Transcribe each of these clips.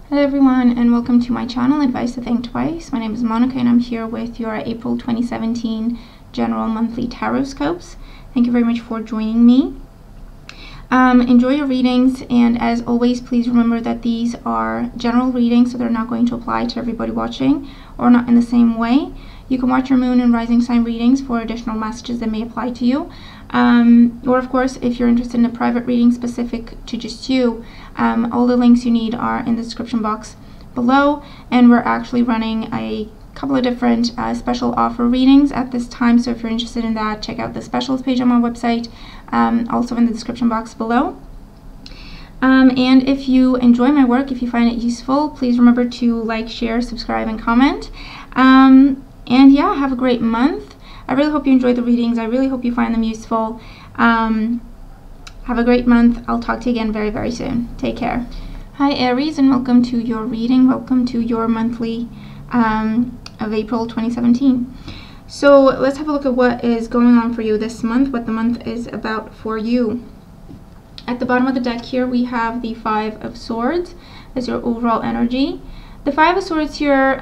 Hello everyone, and welcome to my channel, Advice to Think Twice. My name is Monica and I'm here with your April 2017 general monthly tarotscopes. Thank you very much for joining me. Enjoy your readings, and as always, please remember that these are general readings, so they're not going to apply to everybody watching, or not in the same way. You can watch your moon and rising sign readings for additional messages that may apply to you. Or of course, if you're interested in a private reading specific to just you, all the links you need are in the description box below, and we're actually running a couple of different special offer readings at this time, so if you're interested in that, check out the specials page on my website, also in the description box below. And if you enjoy my work, if you find it useful, please remember to like, share, subscribe, and comment. And yeah, have a great month. I really hope you enjoyed the readings. I really hope you find them useful. Have a great month. I'll talk to you again very, very soon. Take care. Hi Aries, and welcome to your reading. Welcome to your monthly of April 2017. So let's have a look at what is going on for you this month, what the month is about for you. At the bottom of the deck here, we have the Five of Swords as your overall energy. The Five of Swords here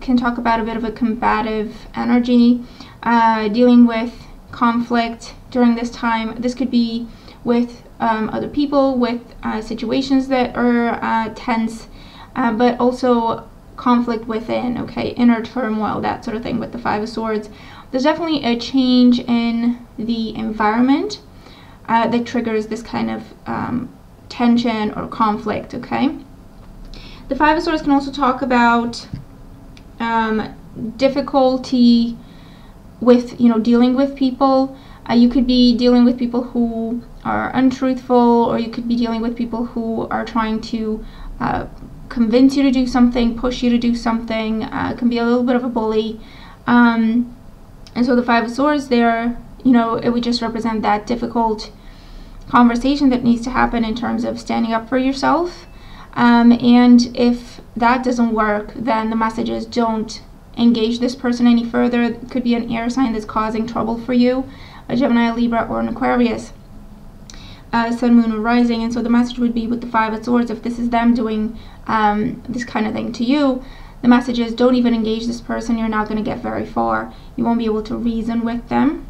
can talk about a bit of a combative energy, dealing with conflict during this time. This could be with other people, with situations that are tense, but also conflict within, okay, inner turmoil, that sort of thing with the Five of Swords. There's definitely a change in the environment that triggers this kind of tension or conflict, okay? The Five of Swords can also talk about difficulty with, dealing with people. You could be dealing with people who are untruthful, or you could be dealing with people who are trying to convince you to do something, push you to do something. It can be a little bit of a bully. And so the Five of Swords there, it would just represent that difficult conversation that needs to happen in terms of standing up for yourself. And if that doesn't work, then the message is don't engage this person any further. It could be an air sign that's causing trouble for you, a Gemini, a Libra, or an Aquarius, Sun, Moon, or Rising. And so the message would be with the Five of Swords, if this is them doing this kind of thing to you, the message is don't even engage this person. You're not going to get very far. You won't be able to reason with them.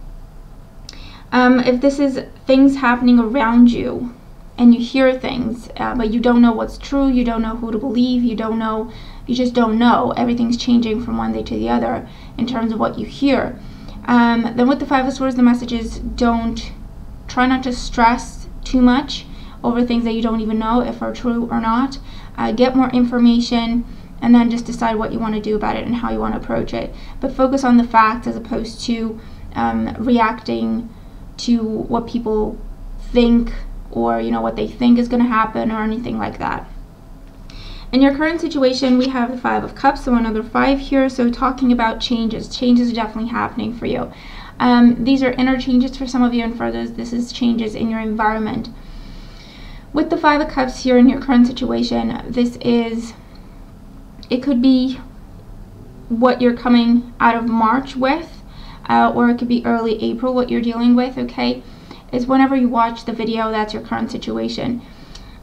If this is things happening around you, and you hear things, but you don't know what's true, you don't know who to believe, you just don't know, everything's changing from one day to the other in terms of what you hear, then with the Five of Swords, the message is try not to stress too much over things that you don't even know if are true or not. Get more information, and then just decide what you want to do about it and how you want to approach it, but focus on the facts as opposed to reacting to what people think, or what they think is going to happen, or anything like that. In your current situation, we have the Five of Cups, so another five here, so talking about changes are definitely happening for you. These are inner changes for some of you, and for others this is changes in your environment. With the Five of Cups here in your current situation, it could be what you're coming out of March with, or it could be early April what you're dealing with, okay? Is whenever you watch the video, that's your current situation.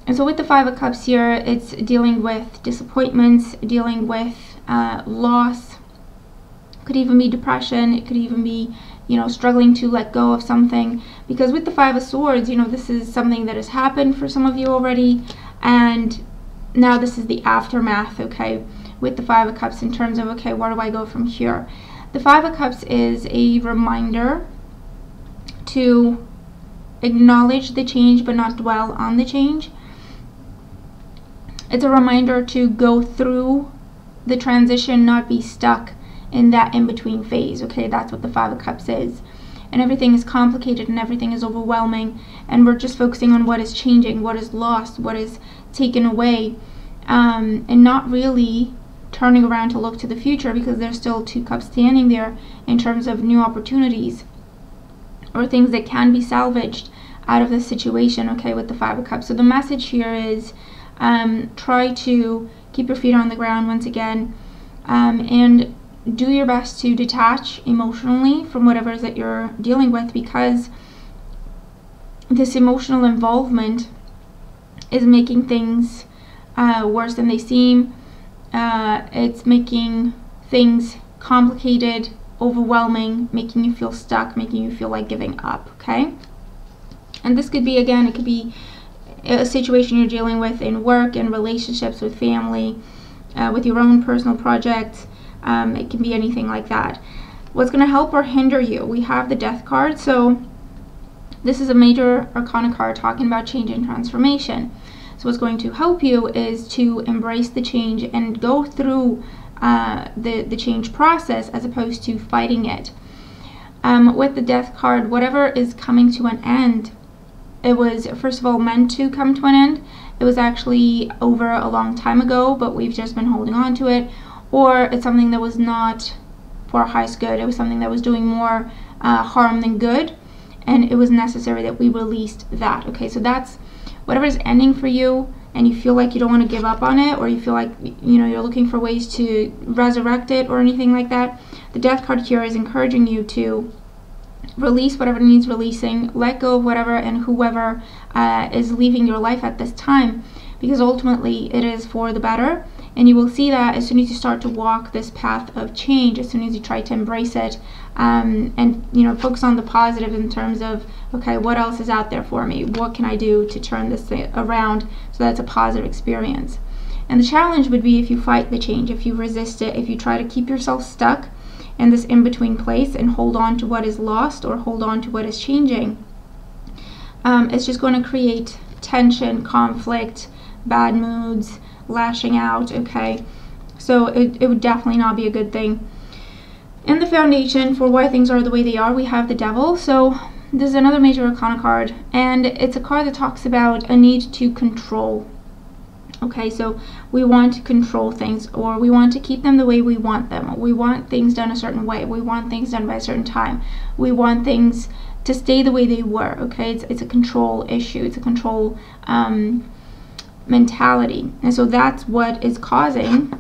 And so with the Five of Cups here, it's dealing with disappointments, dealing with loss. It could even be depression. It could even be, struggling to let go of something. Because with the Five of Swords, this is something that has happened for some of you already, and now this is the aftermath, okay, with the Five of Cups in terms of, okay, where do I go from here? The Five of Cups is a reminder to acknowledge the change but not dwell on the change. It's a reminder to go through the transition, not be stuck in that in-between phase, okay? That's what the Five of Cups is. And everything is complicated and everything is overwhelming, and we're just focusing on what is changing, what is lost, what is taken away, and not really turning around to look to the future, because there's still two cups standing there in terms of new opportunities or things that can be salvaged out of this situation, okay, with the Five of Cups. So the message here is try to keep your feet on the ground once again, and do your best to detach emotionally from whatever it is that you're dealing with, because this emotional involvement is making things worse than they seem. It's making things complicated, overwhelming, making you feel stuck, making you feel like giving up, okay? And this could be, again, it could be a situation you're dealing with in work, in relationships with family, with your own personal projects. It can be anything like that. What's going to help or hinder you? We have the Death card. So this is a major arcana card talking about change and transformation. So what's going to help you is to embrace the change and go through the change process as opposed to fighting it. With the Death card, whatever is coming to an end, it was, first of all, meant to come to an end. It was actually over a long time ago, but we've just been holding on to it. Or it's something that was not for our highest good. It was something that was doing more harm than good, and it was necessary that we released that. Okay, so that's whatever is ending for you, and you feel like you don't want to give up on it, or you feel like, you know, you're looking for ways to resurrect it or anything like that. The Death card here is encouraging you to release whatever needs releasing, let go of whatever and whoever is leaving your life at this time, because ultimately it is for the better. And you will see that as soon as you start to walk this path of change, as soon as you try to embrace it, and, you know, focus on the positive in terms of, okay, what else is out there for me? What can I do to turn this thing around so that's a positive experience? And the challenge would be if you fight the change, if you resist it, if you try to keep yourself stuck in this in-between place and hold on to what is lost or hold on to what is changing. It's just going to create tension, conflict, bad moods, lashing out, okay? So it would definitely not be a good thing. In the foundation for why things are the way they are, we have the Devil. So this is another major arcana card, and it's a card that talks about a need to control. Okay, so we want to control things, or we want to keep them the way we want them. We want things done a certain way. We want things done by a certain time. We want things to stay the way they were, okay? It's a control issue. It's a control mentality. And so that's what is causing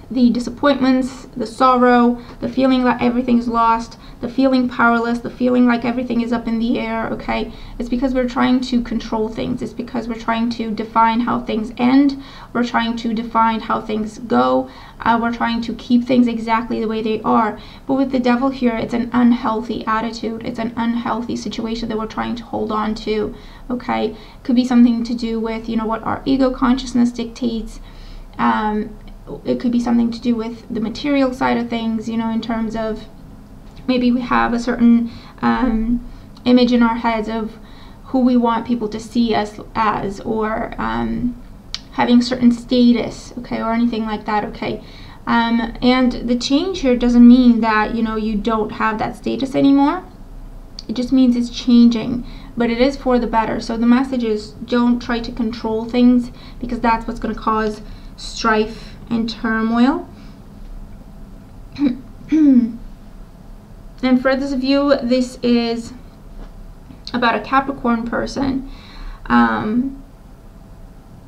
the disappointments, the sorrow, the feeling that everything's lost, the feeling powerless, the feeling like everything is up in the air, okay? It's because we're trying to control things. It's because we're trying to define how things end. We're trying to define how things go. We're trying to keep things exactly the way they are. But with the Devil here, it's an unhealthy attitude. It's an unhealthy situation that we're trying to hold on to, okay? Could be something to do with, you know, what our ego consciousness dictates. It could be something to do with the material side of things, you know, in terms of maybe we have a certain image in our heads of who we want people to see us as, or having certain status, okay, or anything like that, okay. And the change here doesn't mean that, you know, you don't have that status anymore. It just means it's changing, but it is for the better. So the message is, don't try to control things, because that's what's going to cause strife and turmoil. And for those of you, this is about a Capricorn person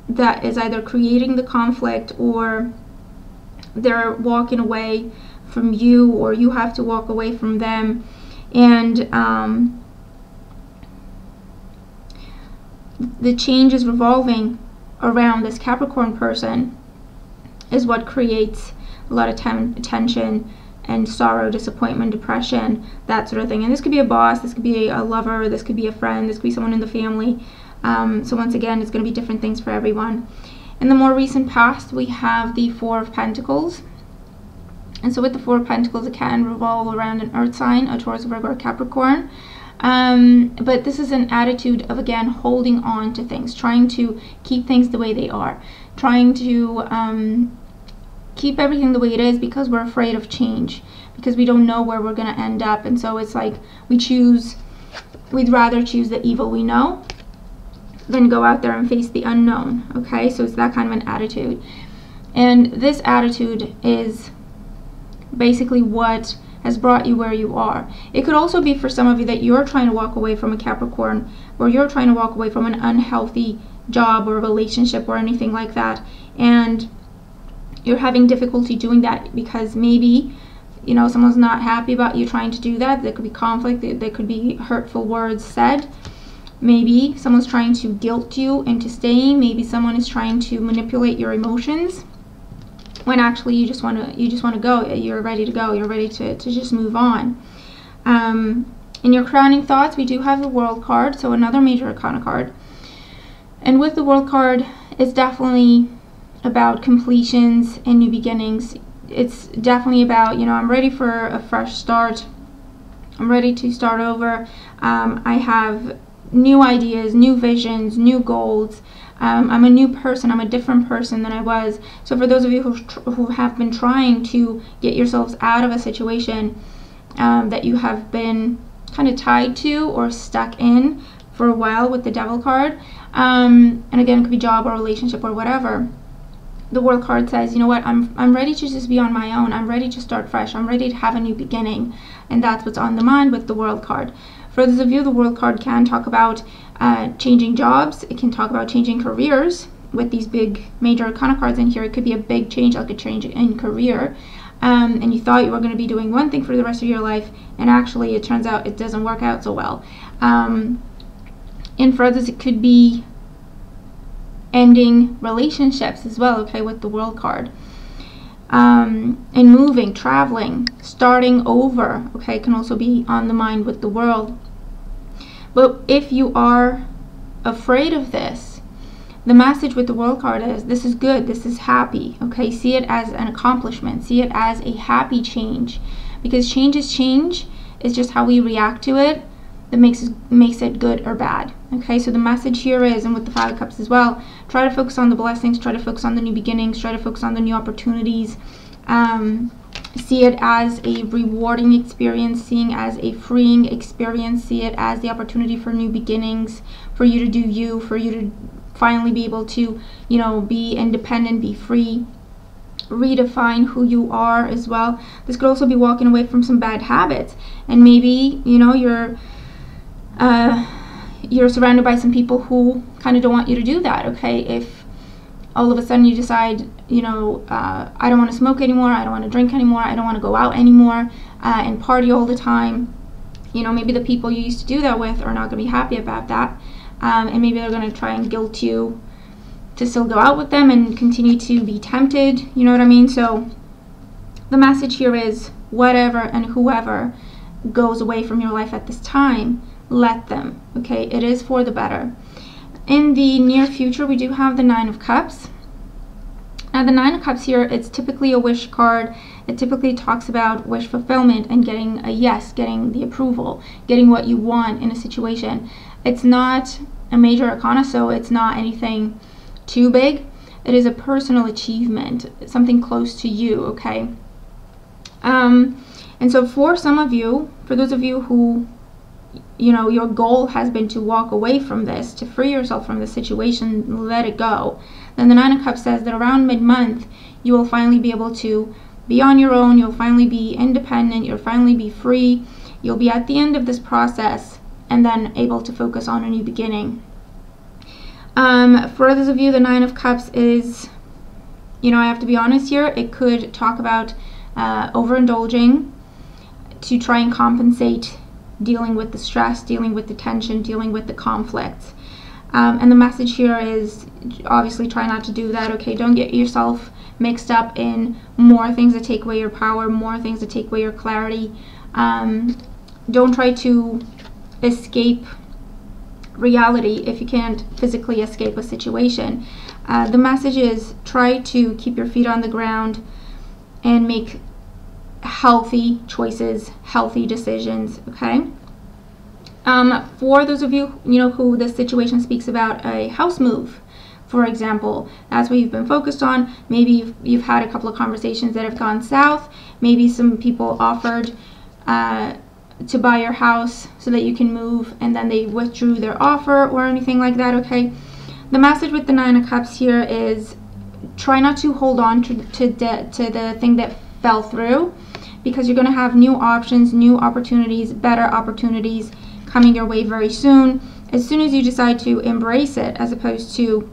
that is either creating the conflict, or they're walking away from you, or you have to walk away from them. And the change is revolving around this Capricorn person, is what creates a lot of tension and sorrow, disappointment, depression, that sort of thing. And this could be a boss, this could be a lover, this could be a friend, this could be someone in the family. So once again, it's going to be different things for everyone. In the more recent past, we have the Four of Pentacles. And so with the Four of Pentacles, it can revolve around an earth sign, a Taurus, Virgo, or Capricorn. But this is an attitude of, again, holding on to things, trying to keep things the way they are, trying to keep everything the way it is, because we're afraid of change, because we don't know where we're going to end up. And so it's like we'd rather choose the evil we know than go out there and face the unknown, okay? So it's that kind of an attitude. And this attitude is basically what has brought you where you are. It could also be for some of you that you're trying to walk away from a Capricorn, or you're trying to walk away from an unhealthy job or relationship or anything like that, and you're having difficulty doing that because maybe, you know, someone's not happy about you trying to do that. There could be conflict, there could be hurtful words said. Maybe someone's trying to guilt you into staying. Maybe someone is trying to manipulate your emotions when actually you just want to go. You're ready to go. You're ready to just move on. In your crowning thoughts, we do have the World card, so another major arcana card. And with the World card, it's definitely about completions and new beginnings. It's definitely about, you know, I'm ready for a fresh start. I'm ready to start over. I have new ideas, new visions, new goals. I'm a new person. I'm a different person than I was. So for those of you who have been trying to get yourselves out of a situation that you have been kind of tied to or stuck in for a while with the Devil card, and again, it could be job or relationship or whatever, the World card says, you know what, I'm ready to just be on my own. I'm ready to start fresh. I'm ready to have a new beginning. And that's what's on the mind with the World card. For those of you, the World card can talk about changing jobs. It can talk about changing careers. With these big major arcana cards in here, it could be a big change, like a change in career. And you thought you were going to be doing one thing for the rest of your life, and actually it turns out it doesn't work out so well. And for others, it could be ending relationships as well, okay, with the World card. And moving, traveling, starting over, okay, can also be on the mind with the World. But if you are afraid of this, the message with the World card is, this is good, this is happy, okay? See it as an accomplishment, see it as a happy change, because change is change. It's just how we react to it that makes it good or bad, okay? So the message here is, and with the Five of Cups as well, try to focus on the blessings, try to focus on the new beginnings, try to focus on the new opportunities. See it as a rewarding experience, seeing it as a freeing experience, see it as the opportunity for new beginnings, for you to do you, for you to finally be able to, you know, be independent, be free, redefine who you are as well. This could also be walking away from some bad habits, and maybe, you know, you're surrounded by some people who kind of don't want you to do that, okay? If all of a sudden you decide, you know, I don't want to smoke anymore, I don't want to drink anymore, I don't want to go out anymore and party all the time, you know, maybe the people you used to do that with are not going to be happy about that, and maybe they're going to try and guilt you to still go out with them and continue to be tempted, you know what I mean? So the message here is, whatever and whoever goes away from your life at this time, let them, okay? It is for the better. In the near future, we do have the Nine of Cups. Now the Nine of Cups here, it's typically a wish card. It typically talks about wish fulfillment and getting a yes, getting the approval, getting what you want in a situation. It's not a major arcana, so it's not anything too big. It is a personal achievement, something close to you, okay? And so for some of you, for those of you who, you know, your goal has been to walk away from this, to free yourself from the situation, let it go, then the Nine of Cups says that around mid-month, you will finally be able to be on your own, you'll finally be independent, you'll finally be free, you'll be at the end of this process, and then able to focus on a new beginning. For others of you, the Nine of Cups is, you know, I have to be honest here, it could talk about overindulging to try and compensate, dealing with the stress, dealing with the tension, dealing with the conflicts. And the message here is, obviously try not to do that, okay? Don't get yourself mixed up in more things that take away your power, more things that take away your clarity. Don't try to escape reality if you can't physically escape a situation. The message is, try to keep your feet on the ground and make healthy choices, healthy decisions, okay? For those of you, you know, who this situation speaks about a house move, for example, that's what you've been focused on. Maybe you've had a couple of conversations that have gone south. Maybe some people offered to buy your house so that you can move, and then they withdrew their offer or anything like that, okay? The message with the Nine of Cups here is, try not to hold on to the thing that fell through, because you're going to have new options, new opportunities, better opportunities coming your way very soon, as soon as you decide to embrace it, as opposed to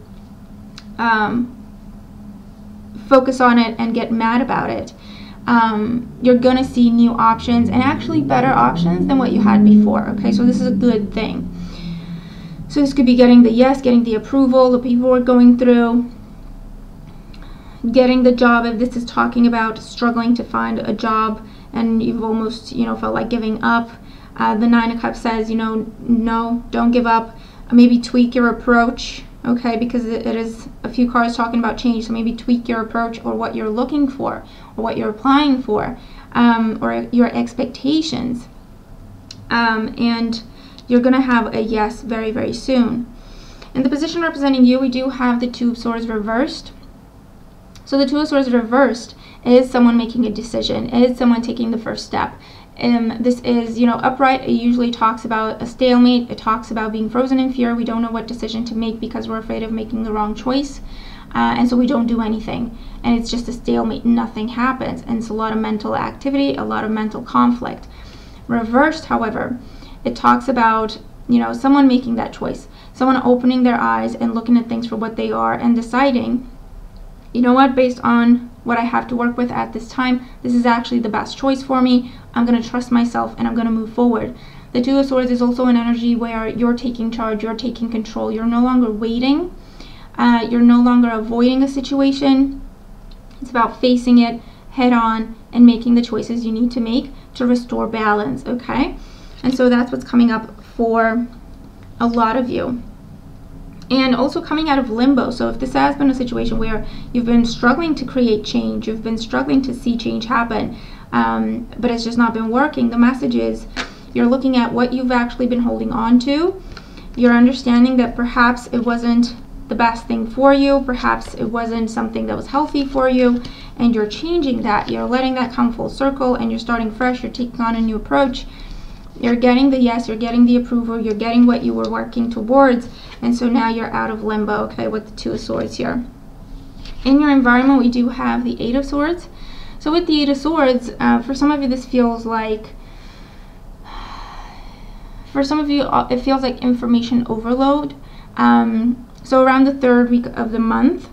focus on it and get mad about it. You're going to see new options, and actually better options than what you had before, okay? So this is a good thing. So this could be getting the yes, getting the approval, the paperwork going through, getting the job. If this is talking about struggling to find a job and you've almost, felt like giving up, the Nine of Cups says, no, don't give up. Maybe tweak your approach, okay, because it is a few cards talking about change. So maybe tweak your approach or what you're looking for or what you're applying for, or your expectations. And you're going to have a yes very, very soon. In the position representing you, we do have the Two of Swords reversed. So the Two of Swords reversed is someone making a decision, is someone taking the first step. This is, upright. It usually talks about a stalemate. It talks about being frozen in fear. We don't know what decision to make because we're afraid of making the wrong choice. And so we don't do anything. And it's just a stalemate. Nothing happens. And it's a lot of mental activity, a lot of mental conflict. Reversed, however, it talks about, someone making that choice. Someone opening their eyes and looking at things for what they are and deciding, you know what, based on what I have to work with at this time, this is actually the best choice for me. I'm going to trust myself and I'm going to move forward. The Two of Swords is also an energy where you're taking charge, you're taking control. You're no longer waiting. You're no longer avoiding a situation. It's about facing it head on and making the choices you need to make to restore balance, okay? And so that's what's coming up for a lot of you. And also coming out of limbo. So if this has been a situation where you've been struggling to create change, you've been struggling to see change happen, but it's just not been working, the message is you're looking at what you've actually been holding on to. You're understanding that perhaps it wasn't the best thing for you, perhaps it wasn't something that was healthy for you, and you're changing that. You're letting that come full circle and you're starting fresh. You're taking on a new approach. You're getting the yes, you're getting the approval, you're getting what you were working towards, and so now you're out of limbo, okay, with the Two of Swords here. In your environment, we do have the Eight of Swords. So with the Eight of Swords, for some of you, this feels like, for some of you, it feels like information overload. So around the 3rd week of the month,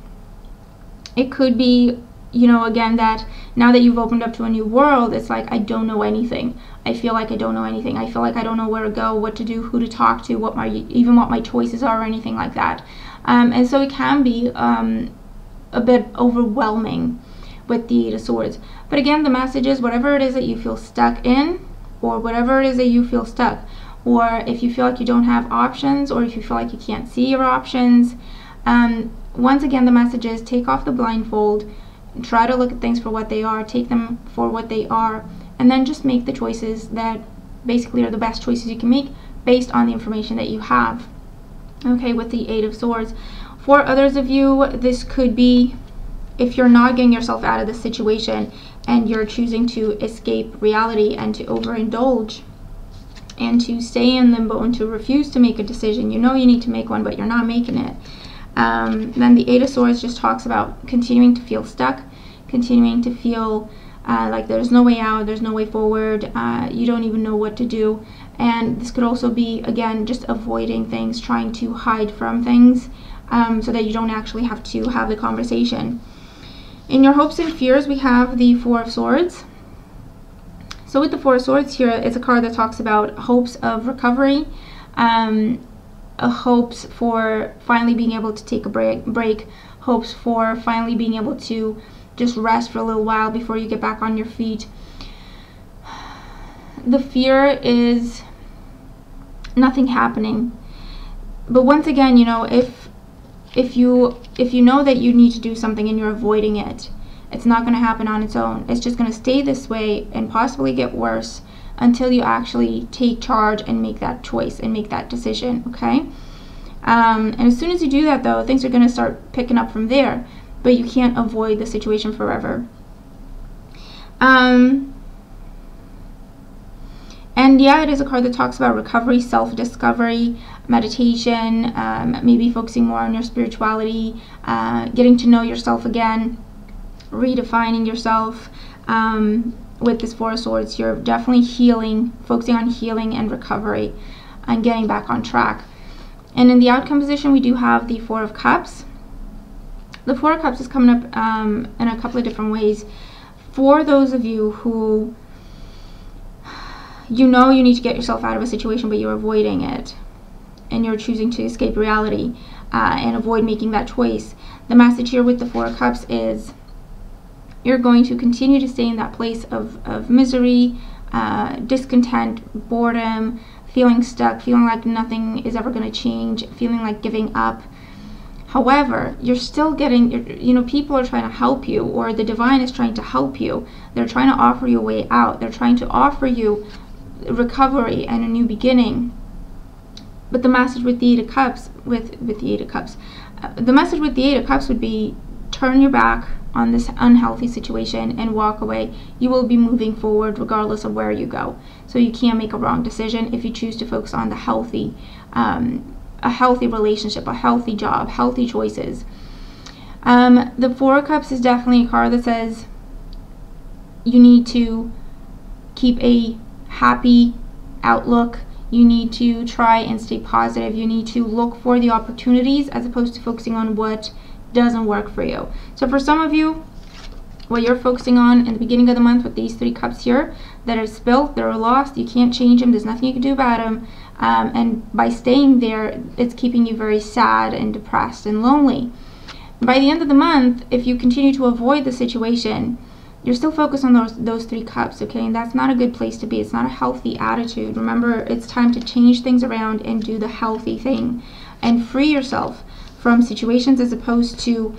it could be, again, that now that you've opened up to a new world, it's like, I don't know anything. I feel like I don't know anything. I feel like I don't know where to go, what to do, who to talk to, what my choices are, or anything like that. And so it can be a bit overwhelming with the Eight of Swords. But again, the message is whatever it is that you feel stuck in, or whatever it is that you feel stuck, or if you feel like you don't have options, or if you feel like you can't see your options, once again, the message is take off the blindfold, try to look at things for what they are, take them for what they are, and then just make the choices that basically are the best choices you can make based on the information that you have. Okay, with the Eight of Swords. For others of you, this could be if you're not getting yourself out of the situation and you're choosing to escape reality and to overindulge and to stay in limbo and to refuse to make a decision. You know you need to make one, but you're not making it. Then the Eight of Swords just talks about continuing to feel stuck, continuing to feel like there's no way out, there's no way forward, you don't even know what to do. And this could also be, again, just avoiding things, trying to hide from things so that you don't actually have to have the conversation. In your hopes and fears, we have the Four of Swords. So with the Four of Swords here, it's a card that talks about hopes of recovery, hopes for finally being able to take a break, hopes for finally being able to just rest for a little while before you get back on your feet. The fear is nothing happening. But once again, you know, if you know that you need to do something and you're avoiding it, it's not going to happen on its own. It's just going to stay this way and possibly get worse until you actually take charge and make that choice and make that decision, okay? And as soon as you do that, though, things are going to start picking up from there. But you can't avoid the situation forever. And yeah, it is a card that talks about recovery, self-discovery, meditation, maybe focusing more on your spirituality, getting to know yourself again, redefining yourself. With this Four of Swords, you're definitely healing, focusing on healing and recovery and getting back on track. And in the outcome position, we do have the Four of Cups. The Four of Cups is coming up in a couple of different ways. For those of you who you know you need to get yourself out of a situation, but you're avoiding it. and you're choosing to escape reality and avoid making that choice. The message here with the Four of Cups is you're going to continue to stay in that place of misery, discontent, boredom, feeling stuck, feeling like nothing is ever going to change, feeling like giving up. However, you're still getting, people are trying to help you, or the divine is trying to help you. They're trying to offer you a way out. They're trying to offer you recovery and a new beginning. But the message with the Eight of Cups, the message with the Eight of Cups would be, turn your back on this unhealthy situation and walk away. You will be moving forward regardless of where you go. So you can't make a wrong decision if you choose to focus on the healthy, a healthy relationship, a healthy job, healthy choices. The Four of Cups is definitely a card that says you need to keep a happy outlook. You need to try and stay positive. You need to look for the opportunities as opposed to focusing on what doesn't work for you. So for some of you, what you're focusing on in the beginning of the month with these three cups here that are spilled, that are lost, you can't change them, there's nothing you can do about them, and by staying there, it's keeping you very sad and depressed and lonely. By the end of the month, if you continue to avoid the situation, you're still focused on those three cups, okay? And that's not a good place to be. It's not a healthy attitude. Remember, it's time to change things around and do the healthy thing and free yourself from situations as opposed to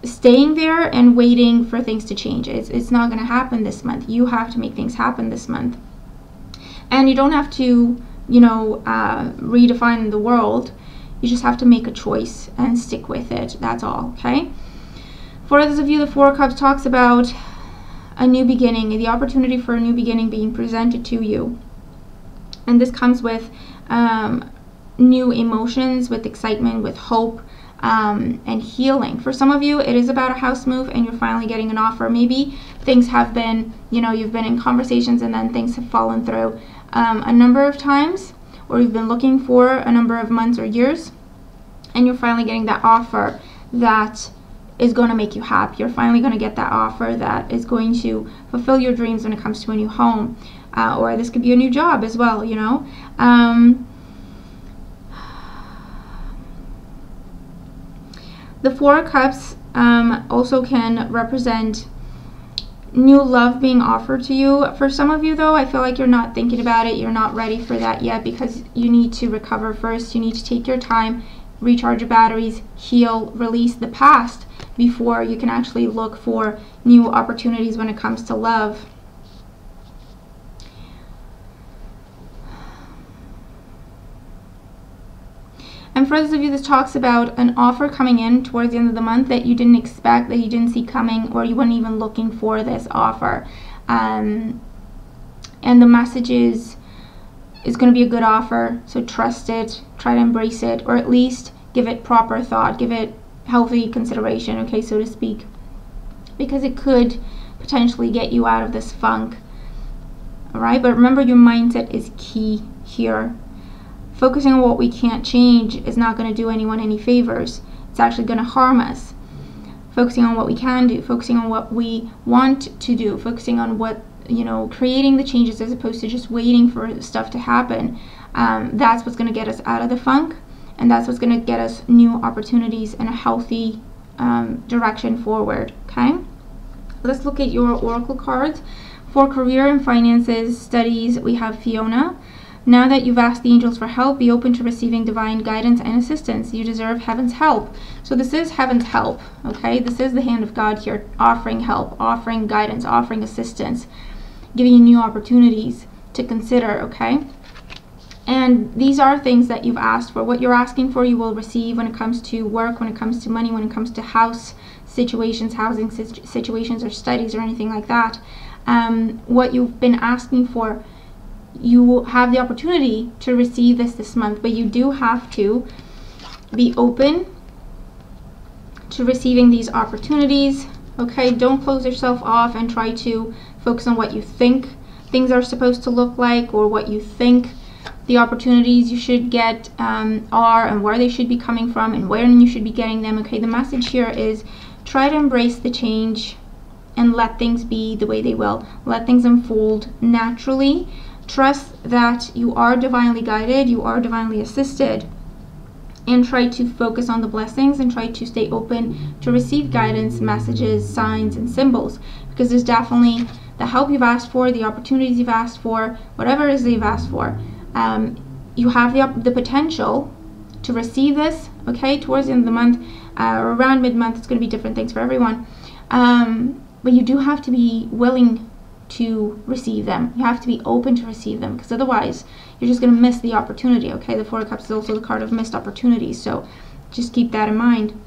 staying there and waiting for things to change. It's not going to happen this month. You have to make things happen this month. And you don't have to, redefine the world. You just have to make a choice and stick with it. That's all, okay? For those of you, the Four of Cups talks about a new beginning, the opportunity for a new beginning being presented to you. And this comes with new emotions, with excitement, with hope, and healing. For some of you, it is about a house move and you're finally getting an offer. Maybe things have been, you've been in conversations and then things have fallen through a number of times, or you've been looking for a number of months or years, and you're finally getting that offer that is going to make you happy. You're finally going to get that offer that is going to fulfill your dreams when it comes to a new home, or this could be a new job as well, The Four of Cups also can represent new love being offered to you. For some of you, though, I feel like you're not thinking about it. You're not ready for that yet because you need to recover first. You need to take your time, recharge your batteries, heal, release the past before you can actually look for new opportunities when it comes to love. And for those of you, this talks about an offer coming in towards the end of the month that you didn't expect, that you didn't see coming, or you weren't even looking for this offer. And the message is it's going to be a good offer, so trust it, try to embrace it, or at least give it proper thought, give it healthy consideration, okay, so to speak, because it could potentially get you out of this funk. All right, but remember, your mindset is key here. Focusing on what we can't change is not going to do anyone any favors. It's actually going to harm us. Focusing on what we can do, focusing on what we want to do, focusing on what, creating the changes as opposed to just waiting for stuff to happen. That's what's going to get us out of the funk, and that's what's going to get us new opportunities and a healthy direction forward, okay? Let's look at your oracle cards. For career and finances, studies, we have Fiona. Now that you've asked the angels for help, be open to receiving divine guidance and assistance. You deserve heaven's help. So this is heaven's help, okay? This is the hand of God here, offering help, offering guidance, offering assistance, giving you new opportunities to consider, okay? And these are things that you've asked for. What you're asking for, you will receive when it comes to work, when it comes to money, when it comes to house situations, housing situations, or studies, or anything like that. What you've been asking for, you will have the opportunity to receive this month, but you do have to be open to receiving these opportunities, okay? Don't close yourself off and try to focus on what you think things are supposed to look like, or what you think the opportunities you should get are, and where they should be coming from, and when you should be getting them, okay? The message here is try to embrace the change and let things be the way they will. Let things unfold naturally. trust that you are divinely guided, you are divinely assisted, and try to focus on the blessings and try to stay open to receive guidance, messages, signs, and symbols, because there's definitely the help you've asked for, the opportunities you've asked for, whatever it is that you've asked for. You have the potential to receive this, okay, towards the end of the month, or around mid-month. It's going to be different things for everyone. But you do have to be willing to receive them. You have to be open to receive them, because otherwise you're just going to miss the opportunity, okay? The Four of Cups is also the card of missed opportunities, so just keep that in mind.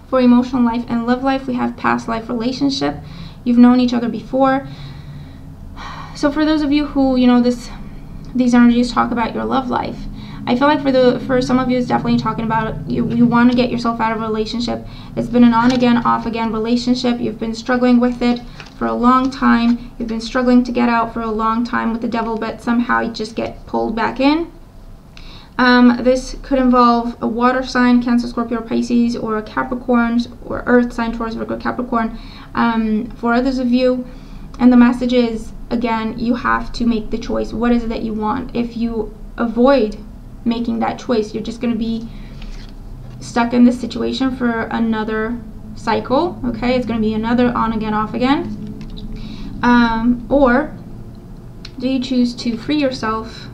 For emotional life and love life, we have past life relationship. You've known each other before. So for those of you who, you know, these energies talk about your love life, I feel like for some of you, it's definitely talking about you want to get yourself out of a relationship. It's been an on again, off again relationship. You've been struggling with it for a long time. You've been struggling to get out for a long time with the devil, but somehow you just get pulled back in. This could involve a water sign, Cancer, Scorpio, Pisces, or a Capricorn, or Earth sign, Taurus, Virgo, Capricorn, for others of you. And the message is, again, you have to make the choice. What is it that you want? If you avoid making that choice, you're just going to be stuck in this situation for another cycle, okay? It's going to be another on again, off again. Or do you choose to free yourself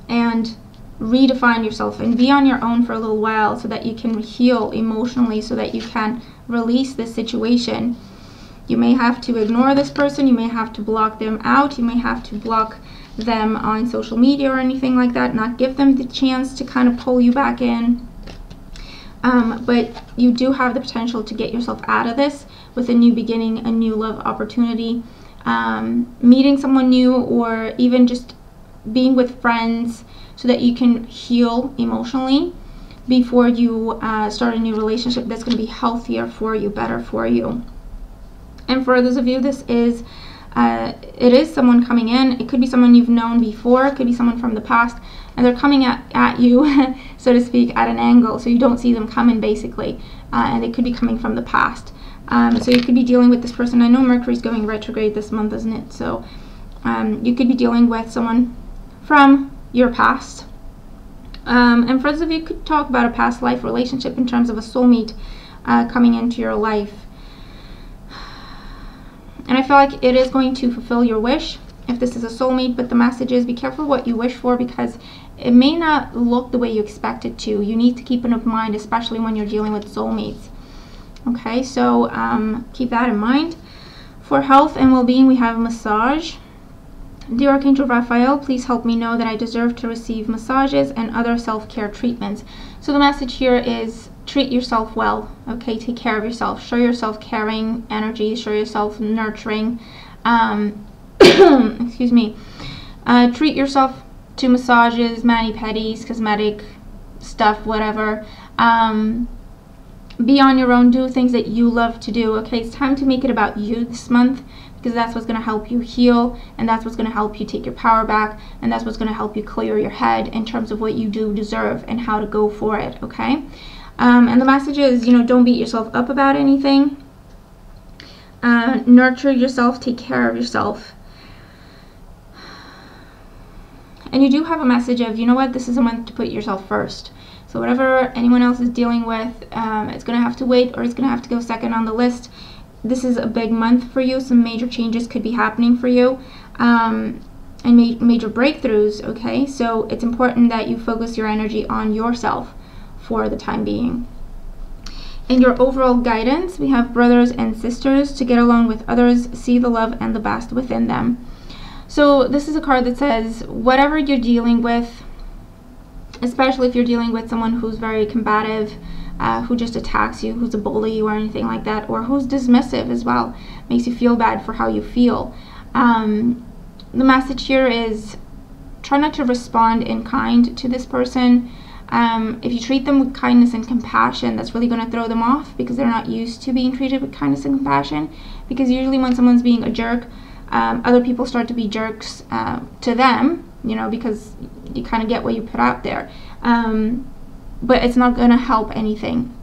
and redefine yourself and be on your own for a little while so that you can heal emotionally, so that you can release this situation? You may have to ignore this person, you may have to block them out, you may have to block them on social media or anything like that, not give them the chance to kind of pull you back in. But you do have the potential to get yourself out of this with a new beginning, a new love opportunity, meeting someone new, or even just being with friends so that you can heal emotionally before you start a new relationship that's going to be healthier for you, better for you. And for those of you, this is it is someone coming in. It could be someone you've known before, it could be someone from the past, and they're coming at you, so to speak, at an angle, so you don't see them coming, basically, and they could be coming from the past. So you could be dealing with this person. I know Mercury's going retrograde this month, isn't it? So you could be dealing with someone from your past. And for those of you, could talk about a past life relationship in terms of a soulmate coming into your life. And I feel like it is going to fulfill your wish if this is a soulmate, but the message is be careful what you wish for, because it may not look the way you expect it to. You need to keep an open mind, especially when you're dealing with soulmates. Okay, so keep that in mind. For health and well-being, we have massage. Dear Archangel Raphael, please help me know that I deserve to receive massages and other self-care treatments. So the message here is treat yourself well, okay? Take care of yourself. Show yourself caring energy. Show yourself nurturing. Excuse me. Treat yourself to massages, mani-pedis, cosmetic stuff, whatever. Be on your own. Do things that you love to do, okay? It's time to make it about you this month, because that's what's going to help you heal, and that's what's going to help you take your power back, and that's what's going to help you clear your head in terms of what you do deserve and how to go for it, okay? And the message is, you know, don't beat yourself up about anything. Nurture yourself, take care of yourself. And you do have a message of, you know what, this is a month to put yourself first. So whatever anyone else is dealing with, it's going to have to wait, or it's going to have to go second on the list. This is a big month for you. Some major changes could be happening for you, and major breakthroughs, okay? So it's important that you focus your energy on yourself for the time being. In your overall guidance, we have brothers and sisters, to get along with others, see the love and the best within them. So this is a card that says, whatever you're dealing with, especially if you're dealing with someone who's very combative, who just attacks you, who's a bully or anything like that, or who's dismissive as well, makes you feel bad for how you feel. The message here is, try not to respond in kind to this person. If you treat them with kindness and compassion, that's really going to throw them off, because they're not used to being treated with kindness and compassion. Because usually when someone's being a jerk, other people start to be jerks to them, you know, because you kind of get what you put out there. But it's not going to help anything.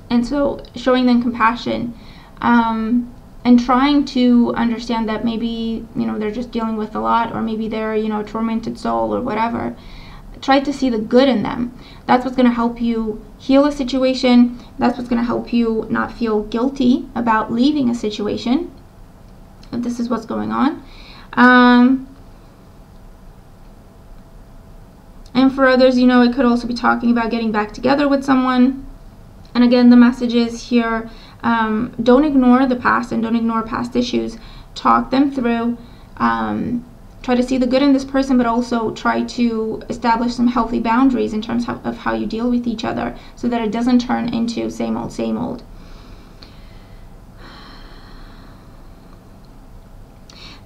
And so showing them compassion and and trying to understand that maybe, you know, they're just dealing with a lot, or maybe they're, you know, a tormented soul or whatever. Try to see the good in them. That's what's going to help you heal a situation. That's what's going to help you not feel guilty about leaving a situation, if this is what's going on. And for others, you know, it could also be talking about getting back together with someone. And again, the message is here, don't ignore the past and don't ignore past issues. Talk them through. Try to see the good in this person, but also try to establish some healthy boundaries in terms of how you deal with each other, so that it doesn't turn into same old, same old.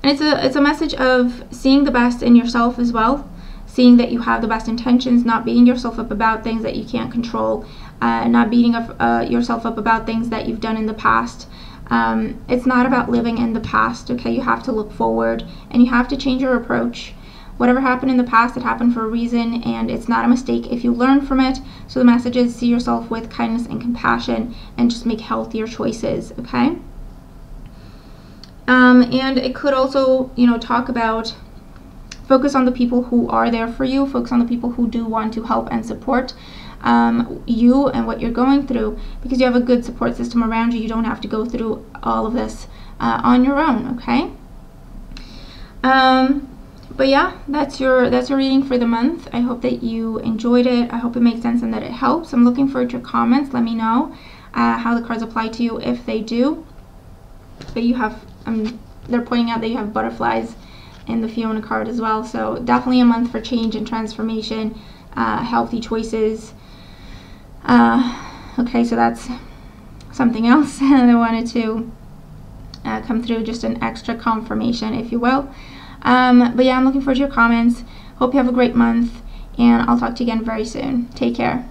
And it's a message of seeing the best in yourself as well, seeing that you have the best intentions, not beating yourself up about things that you can't control, not beating yourself up about things that you've done in the past. It's not about living in the past, okay? You have to look forward, and you have to change your approach. Whatever happened in the past, it happened for a reason, and it's not a mistake if you learn from it. So the message is, see yourself with kindness and compassion, and just make healthier choices, okay? And it could also, you know, talk about, focus on the people who are there for you, focus on the people who do want to help and support you and what you're going through, because you have a good support system around you. You don't have to go through all of this on your own, okay? But yeah, that's your reading for the month. I hope that you enjoyed it. I hope it makes sense and that it helps. I'm looking forward to your comments. Let me know how the cards apply to you, if they do. But you have, they're pointing out that you have butterflies in the Fiona card as well. So definitely a month for change and transformation, healthy choices. Okay, so that's something else that I wanted to come through, just an extra confirmation, if you will. But yeah, I'm looking forward to your comments. Hope you have a great month, and I'll talk to you again very soon. Take care.